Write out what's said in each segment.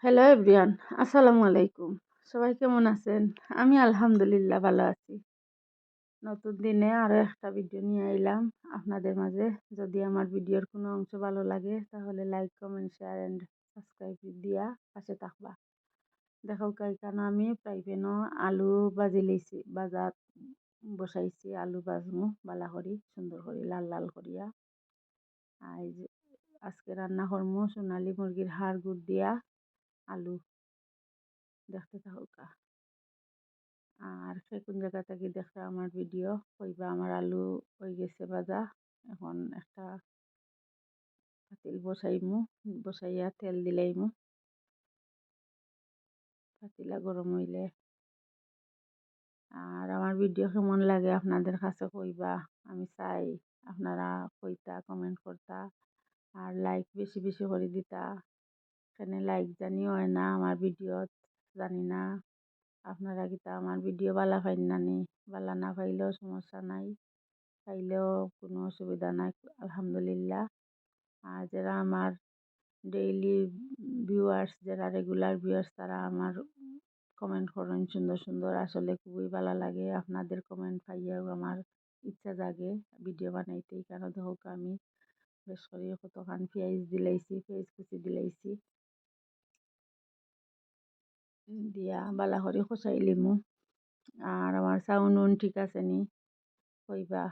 Hello everyone, আসসালামু আলাইকুম। সবাই কেমন আছেন? আমি আলহামদুলিল্লাহ ভালো আছি। নতুন দিনে আরও একটা ভিডিও নিয়ে এলাম আপনাদের মাঝে। যদি আমার ভিডিওর কোনো অংশ ভালো লাগে তাহলে like, comment, share and subscribe দিয়া পাশে থাকবা। দেখো কেন আমি প্রাইভেনও আলু ভাজি লইছি, বাজার বসাইছি। আলু ভাজমু বালা করি, সুন্দর করি, লাল লাল করিয়া। আজকে রান্না করমু সোনালী মুরগির হাড় গুড় দিয়া আলু। দেখতে থাকুকা। আর সে কোন জায়গা থেকে দেখে আমার ভিডিও কইবা। আমার আলু হয়ে গেছে ভাজা। এখন একটা পাতিল বসাইয়া তেল দিলাইমু। পাতিলা গরম হইলে আর আমার ভিডিও কেমন লাগে আপনাদের কাছে কইবা। আমি চাই আপনারা কইতা, কমেন্ট করতা আর লাইক বেশি বেশি করে দিতা। এখানে লাইক জানি হয় না আমার ভিডিও, জানি না আপনারা কিতা আমার ভিডিও বালা পাইন না নি। বালা না পাইলেও সমস্যা নাই, পাইলেও কোনো অসুবিধা নাই, আলহামদুলিল্লাহ। আর যারা আমার ডেইলি ভিউয়ার্স, যারা রেগুলার ভিউয়ার্স, তারা আমার কমেন্ট করেন সুন্দর সুন্দর। আসলে খুবই ভালো লাগে আপনাদের কমেন্ট পাইয়াও আমার ইচ্ছা জাগে ভিডিও বানাইতে। কারণ হোক আমি বেশ করে কতখান পেঁয়াজ দিলাইছি, পেঁয়াজ কুচি দিলাইছি দিয়া বালা করে খসাই লিমু। আর আমার সাউন্ড ঠিক আছে নি কইবা।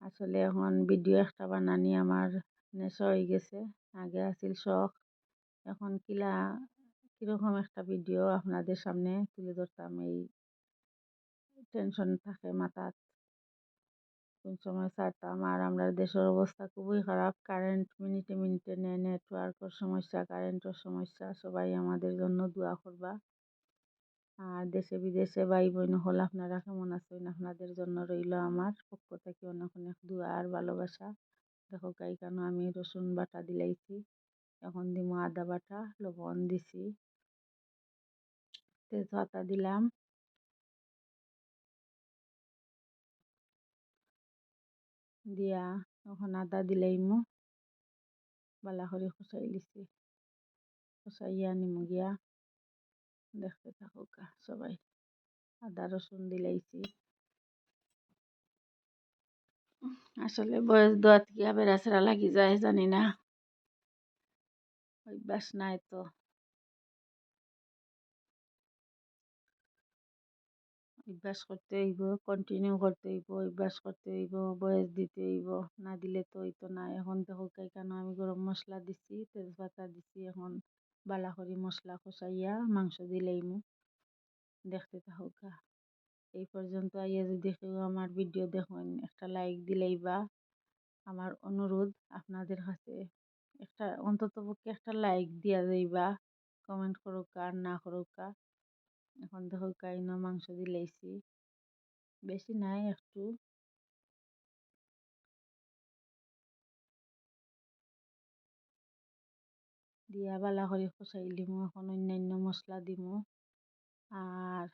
আসলে এখন ভিডিও একটা বানানি আমার নেশা হয়ে গেছে। আগে আছিল শখ, এখন কিরকম একটা ভিডিও আপনাদের সামনে তুলে ধরতাম এই টেনশন থাকে মাথাত, কোন সময় ছাড়তাম। আর আমরা দেশের অবস্থা খুবই খারাপ, কারেন্ট মিনিটে মিনিটে নেই, নেটওয়ার্কের সমস্যা, কারেন্টের সমস্যা। সবাই আমাদের জন্য দোয়া করবা। আর দেশে বিদেশে ভাই বোন হল আপনারা কেমন আছেন? আপনাদের জন্য রইল আমার পক্ষ থেকে অনেক অনেক দোয়া আর ভালোবাসা। দেখো কেন আমি রসুন বাটা দিলাইছি, এখন দিমু আদা বাটা, লবণ দিছি, তেজপাতা দিলাম, দিয়া এখন আদা দিলাইমু। বালা করে খসাই লিছি, খসাইয়া নিমু গিয়া। দেখতে থাকুকা সবাই। আদা রসুন দিলাইছি। আসলে বয়স দোয়াত গিয়া বেড়াচেরা লাগি যায়, জানি না, অভ্যাস নাই তো। অভ্যাস করতে হইব, কন্টিনিউ করতে হইব, অভ্যাস করতে হইব, বয়স দিতে হইব। না দিলে তো হইতো না। এখন দেখো কেন আমি গরম মশলা দিছি, তেজপাতা দিছি। এখন বালা করে মশলা কষাইয়া মাংস দিলাইমু। দেখতে থাকুকা। এই পর্যন্ত আইয়া যদি কেউ আমার ভিডিও দেখুন, একটা লাইক দিলাইবা। আমার অনুরোধ আপনাদের কাছে, একটা অন্তত পক্ষে একটা লাইক দিয়া যাইবা। কমেন্ট করুকা আর না করুকা। এখন দেখো কাইনো মাংস দিলাইছি, বেশি নাই, একটু দিয়া বালা করে কষাই লিমু। এখন অন্যান্য মশলা দিমু। আর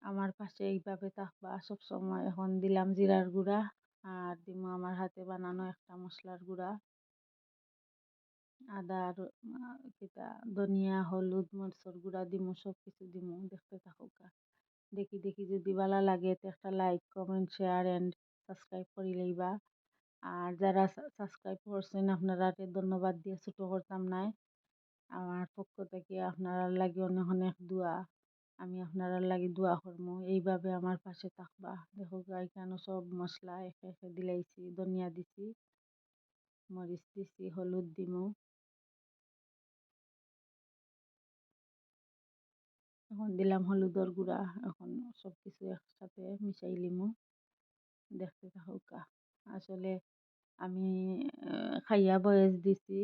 আমার পাশে এইভাবে থাকবা সব সময়। এখন দিলাম জিরার গুঁড়া, আর দিমু আমার হাতে বানানো একটা মশলার গুঁড়া, আদা আর কিতা ধনিয়া, হলুদ, মরিচের গুঁড়া দিমু, সব কিছু দিমু। দেখতে থাকুকা। দেখি দেখি যদি ভালো লাগে তো একটা like, comment, share and subscribe করে লইবা। আর যারা সাবস্ক্রাইব করছেন আপনারাকে ধন্যবাদ দিয়ে ছোটো করতাম নাই। আমার পক্ষ থেকে আপনারা লাগে অনেক অনেক দোয়া। আমি আপনারা লাগি দোয়া করবো, এইভাবে আমার পাশে থাকবা। দেখো কেন সব মশলা একে একে দিলাইছি। ধনিয়া দিছি, মরিচ দিছি, হলুদ দিমু। এখন দিলাম হলুদের গুঁড়া। এখন সব কিছু একসাথে মিশাই লিমু। দেখতে থাকুকা। আসলে আমি খাইয়া বয়স দিছি,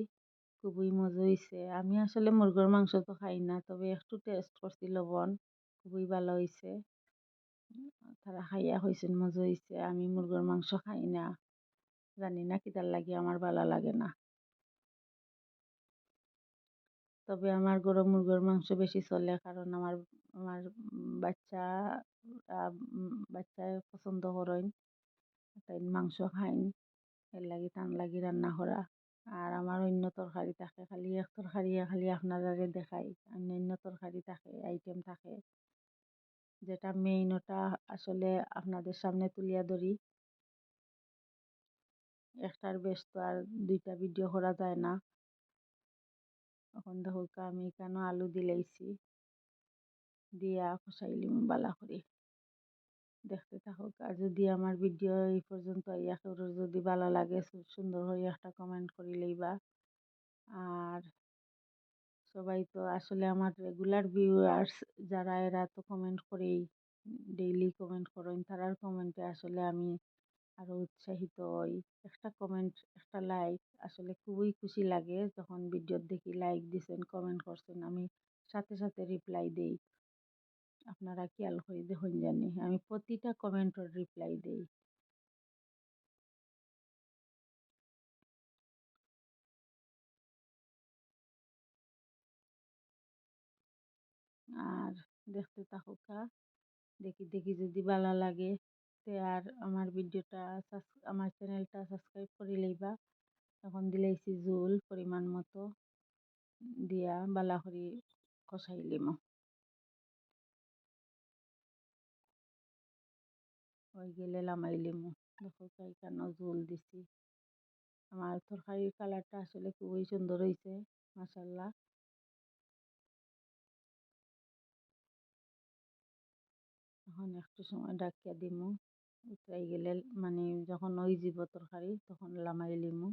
খুবই মজা হয়েছে। আমি আসলে মুরগির মাংস তো খাই না, তবে একটু টেস্ট করছি, লবণ খুবই ভালো হয়েছে। তারা খাইয়া হয়েছেন মজা হয়েছে। আমি মুরগির মাংস খাই না, জানি না কিতার লাগে আমার ভালো লাগে না। তবে আমার গরু মুরগির মাংস বেশি চলে, কারণ আমার আমার বাচ্চা বাচ্চায় পছন্দ করেন, তাই মাংস খাইন। এর লাগি টান লাগি রান্না করা। আর আমার অন্য তরকারি থাকে, খালি এক তরকারি খালি আপনারা দেখাই, অন্যান্য তরকারি থাকে, আইটেম থাকে, যেটা মেইন ওটা আসলে আপনাদের সামনে তুলিয়া ধরি। একটার বেশ তো আর দুইটা ভিডিও করা যায় না। এখন দেখো আমি কেন আলু দিলেইছি, দিয়া কষাইলিম বালা করি। দেখতে থাকুক। আর যদি আমার ভিডিও এই পর্যন্ত আইয়া কারোর যদি ভালো লাগে সুন্দর করে একটা কমেন্ট করে লইবা। আর সবাই তো আসলে আমার রেগুলার ভিউয়ার্স যারা, এরা তো কমেন্ট করেই, ডেইলি কমেন্ট করেন। তারার কমেন্টে আসলে আমি আরও উৎসাহিত হই। একটা কমেন্ট, একটা লাইক আসলে খুবই খুশি লাগে যখন ভিডিও দেখি লাইক দিছেন, কমেন্ট করছেন, আমি সাথে সাথে রিপ্লাই দেই। আপনারা খেয়াল করে দেখুন জানি আমি প্রতিটা কমেন্টের রিপ্লাই দেই। আর দেখতে থাকুকা, দেখি দেখি যদি ভালো লাগে তে আর আমার ভিডিওটা আমার চ্যানেলটা সাবস্ক্রাইব করে লইবা। এখন দিলেইছি ঝোল পরিমাণ মতো, দিয়া বালা করে কষাই লিমু। হয়ে গেলে লামাই লিমু। দেখো কেন ঝোল দিছি। আমার তরকারির কালারটা আসলে খুবই সুন্দর হয়েছে, মাশাল্লাহ। এখন একটু সময় ডাকিয়া দিমু, উতরাই গেলে মানে যখন ওই যাব তরকারি তখন লামাই লিমু।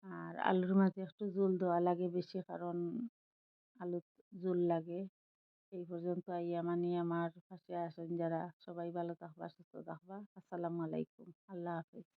আর আলুর মাঝে একটু ঝোল দেওয়া লাগে বেশি, কারণ আলুত ঝোল লাগে। এই পর্যন্ত আইয়া মানে আমার পাশে আসেন যারা, সবাই ভালো থাকবা, সুস্থ থাকবা। আসসালামু আলাইকুম, আল্লাহ হাফেজ।